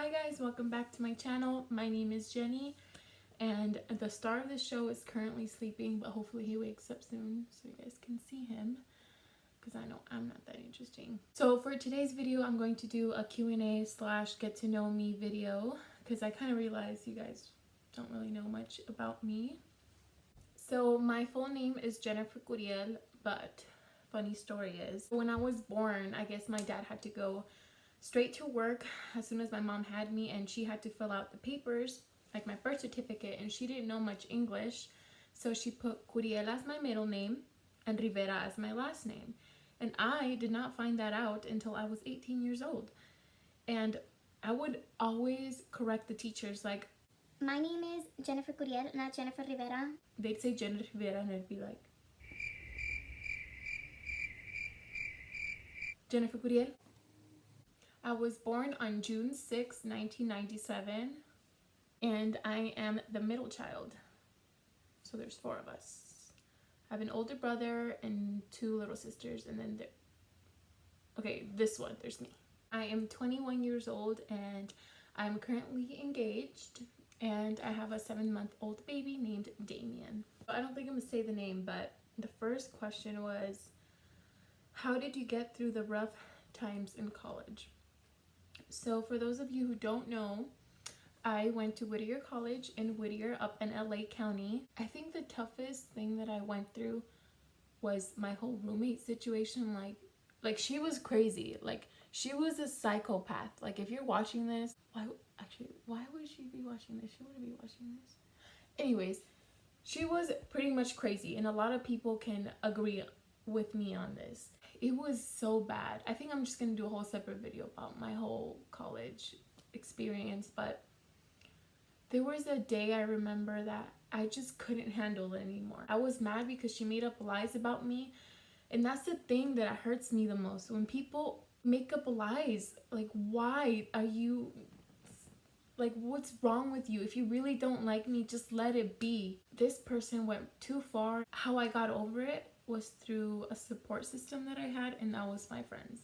Hi guys, welcome back to my channel. My name is Jenny and the star of the show is currently sleeping, but hopefully he wakes up soon so you guys can see him because I know I'm not that interesting. So for today's video, I'm going to do a Q&A slash get to know me video because I kind of realized you guys don't really know much about me. So my full name is Jennifer Curiel, but funny story is when I was born, I guess my dad had to go straight to work as soon as my mom had me, and she had to fill out the papers like my birth certificate, and she didn't know much English, so she put Curiel as my middle name and Rivera as my last name, and I did not find that out until I was 18 years old. And I would always correct the teachers, like, my name is Jennifer Curiel, not Jennifer Rivera. They'd say Jennifer Rivera and I'd be like, Jennifer Curiel. I was born on June 6, 1997, and I am the middle child. So there's 4 of us. I have an older brother and 2 little sisters, and then this one, there's me. I am 21 years old and I'm currently engaged, and I have a 7-month-old baby named Damien. I don't think I'm gonna say the name, but the first question was, how did you get through the rough times in college? So for those of you who don't know, I went to Whittier College in Whittier up in LA County. I think the toughest thing that I went through was my whole roommate situation. Like she was crazy. Like she was a psychopath. Like if you're watching this, why would she be watching this? She wouldn't be watching this. Anyways, she was pretty much crazy, and a lot of people can agree with me on this. It was so bad. I think I'm just gonna do a whole separate video about my whole college experience, but there was a day I remember that I just couldn't handle it anymore. I was mad because she made up lies about me, and that's the thing that hurts me the most. When people make up lies, like, why are you, like, what's wrong with you? If you really don't like me, just let it be. This person went too far. How I got over it was through a support system that I had, and that was my friends.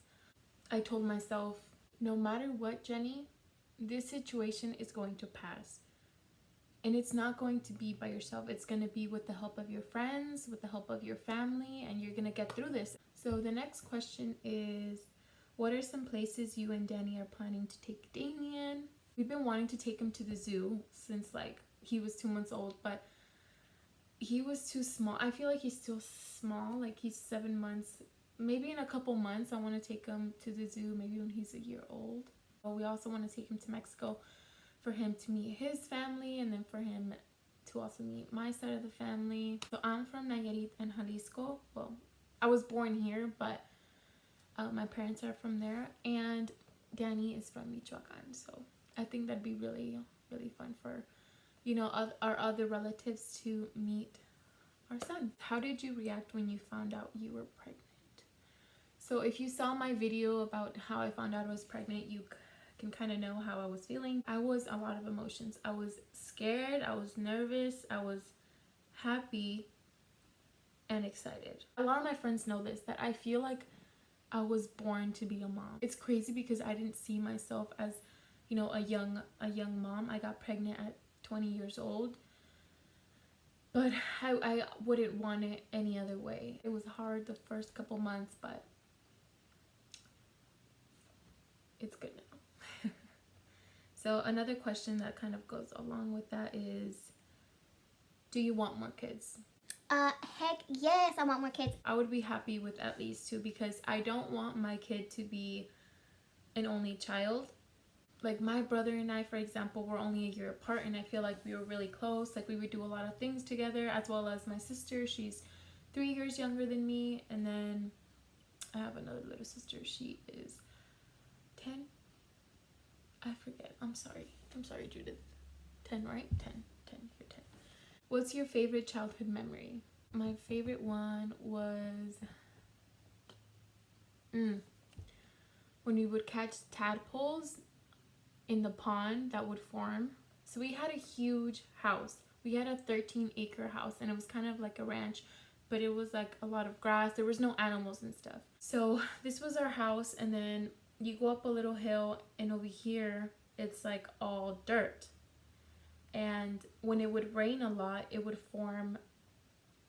I told myself, no matter what, Jenny, this situation is going to pass. And it's not going to be by yourself. It's going to be with the help of your friends, with the help of your family, and you're going to get through this. So the next question is, what are some places you and Danny are planning to take Damien? We've been wanting to take him to the zoo since like he was 2 months old, but he was too small. I feel like he's still small, like he's 7 months. Maybe in a couple months I want to take him to the zoo, maybe when he's a year old. But we also want to take him to Mexico for him to meet his family, and then for him to also meet my side of the family. So I'm from Nayarit and Jalisco. Well, I was born here, but my parents are from there, and Danny is from Michoacan. So I think that'd be really, really fun for, you know, our other relatives to meet our son. How did you react when you found out you were pregnant? So if you saw my video about how I found out I was pregnant, you can kind of know how I was feeling. I was a lot of emotions. I was scared, I was nervous, I was happy and excited. A lot of my friends know this, that I feel like I was born to be a mom. It's crazy because I didn't see myself as, you know, a young mom. I got pregnant at 20 years old, but I wouldn't want it any other way. It was hard the first couple months, but it's good now. So another question that kind of goes along with that is, do you want more kids? Heck yes, I want more kids. I would be happy with at least 2, because I don't want my kid to be an only child. Like my brother and I, for example, were only a year apart, and I feel like we were really close. Like we would do a lot of things together, as well as my sister. She's 3 years younger than me, and then I have another little sister. She is 10. I forget. I'm sorry, Judith. 10, right? 10. You're 10. What's your favorite childhood memory? My favorite one was when we would catch tadpoles in the pond that would form. So we had a huge house. We had a 13-acre house, and it was kind of like a ranch, but it was like a lot of grass. There was no animals and stuff. So this was our house, and then you go up a little hill, and over here it's like all dirt. And when it would rain a lot, it would form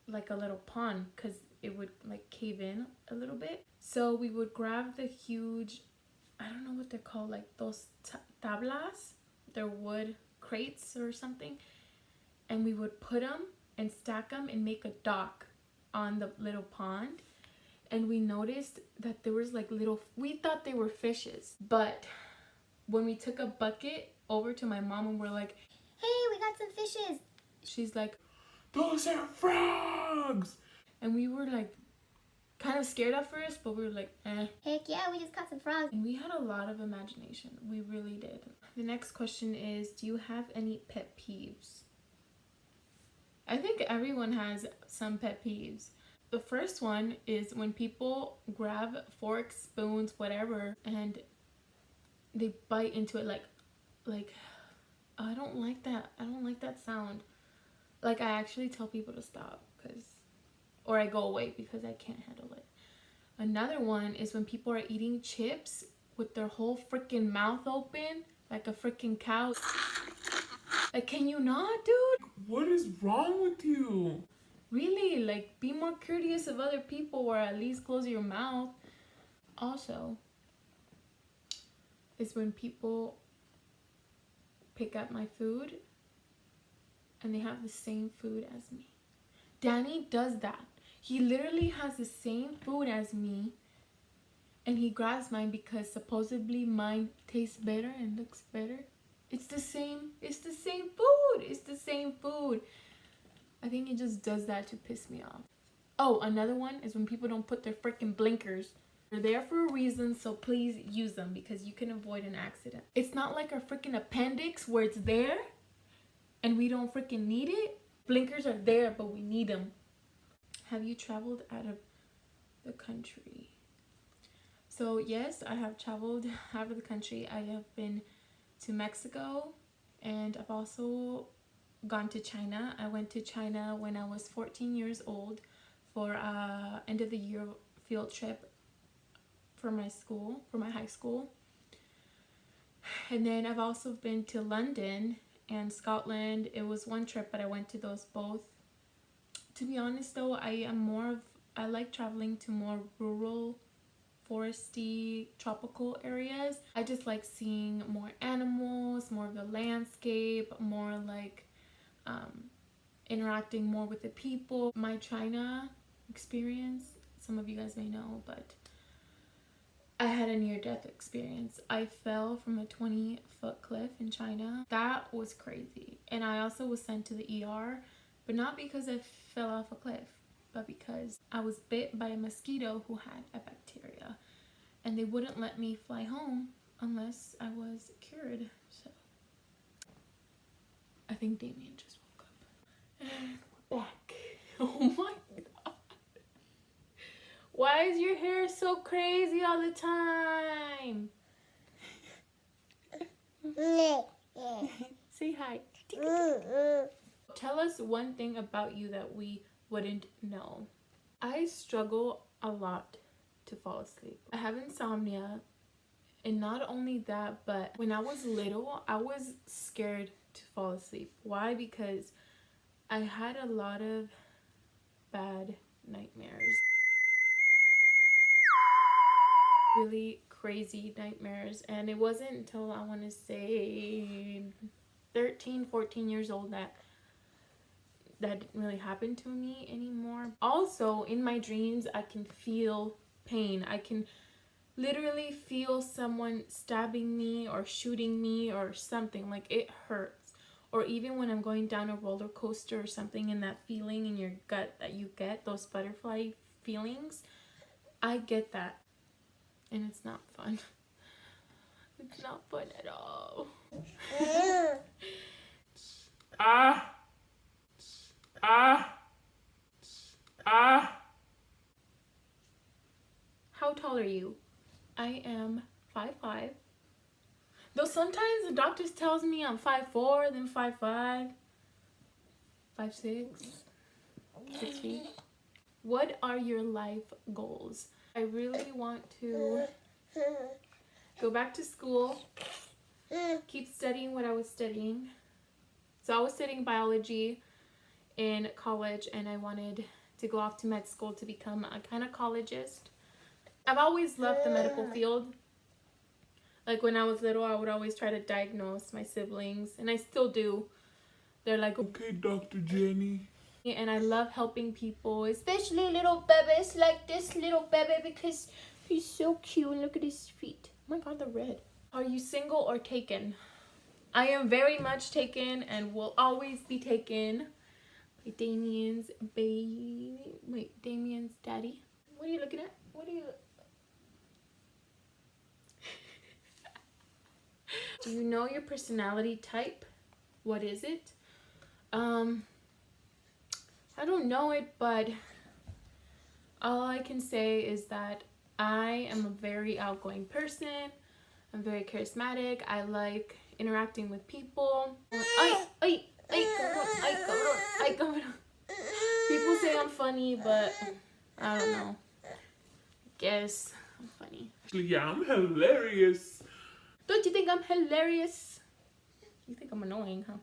like a little pond because it would like cave in a little bit. So we would grab the huge, I don't know what they're called, like those tablas, they're wood crates or something, and we would put them and stack them and make a dock on the little pond. And we noticed that there was like little, we thought they were fishes, but when we took a bucket over to my mom and we're like, hey, we got some fishes. She's like, those are frogs. And we were like kind of scared at first, but we were like, eh. Heck yeah, we just caught some frogs. And we had a lot of imagination. We really did. The next question is, do you have any pet peeves? I think everyone has some pet peeves. The first one is when people grab forks, spoons, whatever, and they bite into it like I don't like that. I don't like that sound. Like, I actually tell people to stop or I go away because I can't handle it. Another one is when people are eating chips with their whole freaking mouth open like a freaking cow. Like, can you not, dude? What is wrong with you? Really, like, be more courteous of other people or at least close your mouth. Also, is when people pick up my food and they have the same food as me. Danny does that. He literally has the same food as me and he grabs mine because supposedly mine tastes better and looks better. It's the same food. It's the same food. I think he just does that to piss me off. Oh, another one is when people don't put their freaking blinkers. They're there for a reason, so please use them because you can avoid an accident. It's not like our freaking appendix where it's there and we don't freaking need it. Blinkers are there, but we need them. Have you traveled out of the country? So yes, I have traveled out of the country. I have been to Mexico and I've also gone to China. I went to China when I was 14 years old for a end of the year field trip for my school, for my high school. And then I've also been to London and Scotland. It was one trip, but I went to those both. To be honest though, I like traveling to more rural, foresty, tropical areas. I just like seeing more animals, more of the landscape, more like interacting more with the people. My China experience, some of you guys may know, but I had a near-death experience. I fell from a 20-foot cliff in China. That was crazy. And I also was sent to the ER, but not because I fell off a cliff, but because I was bit by a mosquito who had a bacteria. And they wouldn't let me fly home unless I was cured. So I think Damien just woke up. And we're back. Oh my god. Why is your hair so crazy all the time? Say hi. Tell us one thing about you that we wouldn't know. I struggle a lot to fall asleep. I have insomnia, and not only that, but when I was little, I was scared to fall asleep. Why? Because I had a lot of bad nightmares. Really crazy nightmares, and it wasn't until I want to say 13, 14 years old that didn't really happen to me anymore. Also, in my dreams, I can feel pain. I can literally feel someone stabbing me or shooting me or something. Like, it hurts. Or even when I'm going down a roller coaster or something, and that feeling in your gut that you get, those butterfly feelings, I get that. And it's not fun. It's not fun at all. How tall are you? I am 5'5". Though sometimes the doctors tells me I'm 5'4", then 5'5", 5'6", 6 feet. What are your life goals? I really want to go back to school keep studying what I was studying. So I was studying biology in college, and I wanted to go off to med school to become a gynecologist. I've always loved the medical field. Like when I was little, I would always try to diagnose my siblings, and I still do. They're like, okay, Dr. Jenny. And I love helping people, especially little babies like this little baby, because he's so cute. Look at his feet. Oh my god, they're red. Are you single or taken? I am very much taken and will always be taken by Damien's baby. Wait, Damien's daddy? What are you looking at? What are you... Do you know your personality type? What is it? I don't know it, but all I can say is that I am a very outgoing person. I'm very charismatic. I like interacting with people. People say I'm funny, but I don't know. I guess I'm funny. Actually, yeah, I'm hilarious. Don't you think I'm hilarious? You think I'm annoying, huh?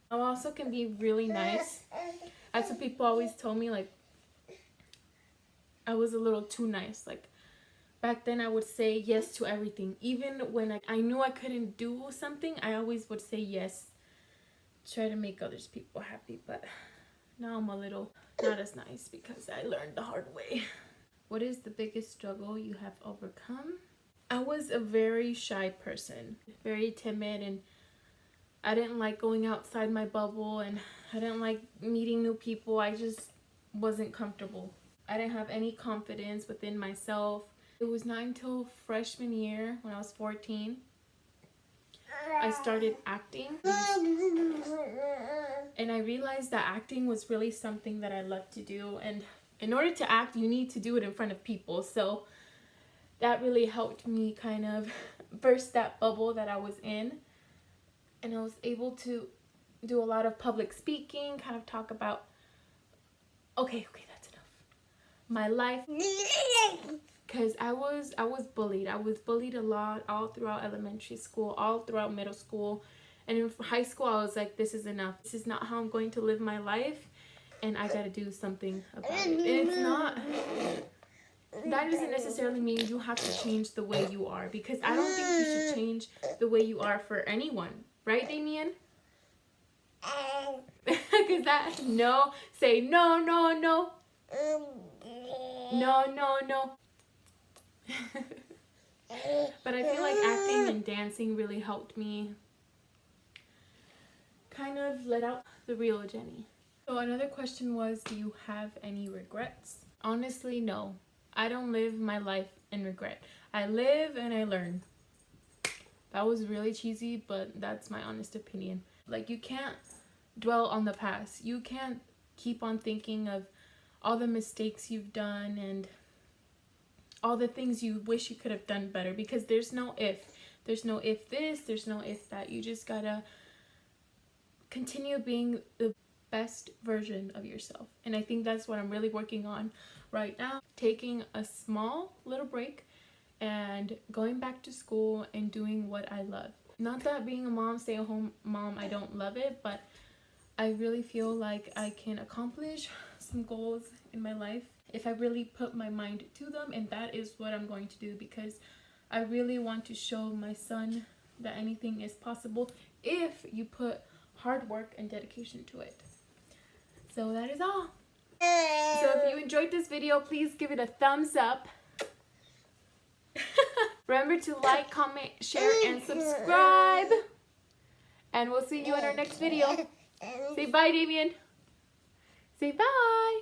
I also can be really nice. That's what people always told me, like, I was a little too nice. Like, back then I would say yes to everything. Even when I knew I couldn't do something, I always would say yes. Try to make others people happy, but now I'm a little not as nice because I learned the hard way. What is the biggest struggle you have overcome? I was a very shy person, very timid, and I didn't like going outside my bubble, and I didn't like meeting new people. I just wasn't comfortable. I didn't have any confidence within myself. It was not until freshman year, when I was 14, I started acting. And I realized that acting was really something that I loved to do. And in order to act, you need to do it in front of people. So that really helped me kind of burst that bubble that I was in. And I was able to do a lot of public speaking, kind of talk about, okay, that's enough. My life, because I was bullied. I was bullied a lot all throughout elementary school, all throughout middle school. And in high school, I was like, this is enough. This is not how I'm going to live my life. And I got to do something about it. And it's not, that doesn't necessarily mean you have to change the way you are. Because I don't think you should change the way you are for anyone. Right, Damien? Because that, no. Say no, no, no. No, no, no. But I feel like acting and dancing really helped me kind of let out the real Jenny. So another question was, do you have any regrets? Honestly, no. I don't live my life in regret. I live and I learn. That was really cheesy, but that's my honest opinion. Like, you can't dwell on the past. You can't keep on thinking of all the mistakes you've done and all the things you wish you could have done better, because there's no if. There's no if this, there's no if that. You just gotta continue being the best version of yourself. And I think that's what I'm really working on right now. Taking a small little break and going back to school and doing what I love. Not that being a mom, stay-at-home mom, I don't love it, but I really feel like I can accomplish some goals in my life if I really put my mind to them, and that is what I'm going to do, because I really want to show my son that anything is possible if you put hard work and dedication to it. So that is all. So if you enjoyed this video, please give it a thumbs up. Remember to like, comment, share, and subscribe. And we'll see you in our next video. Say bye, Damien. Say bye.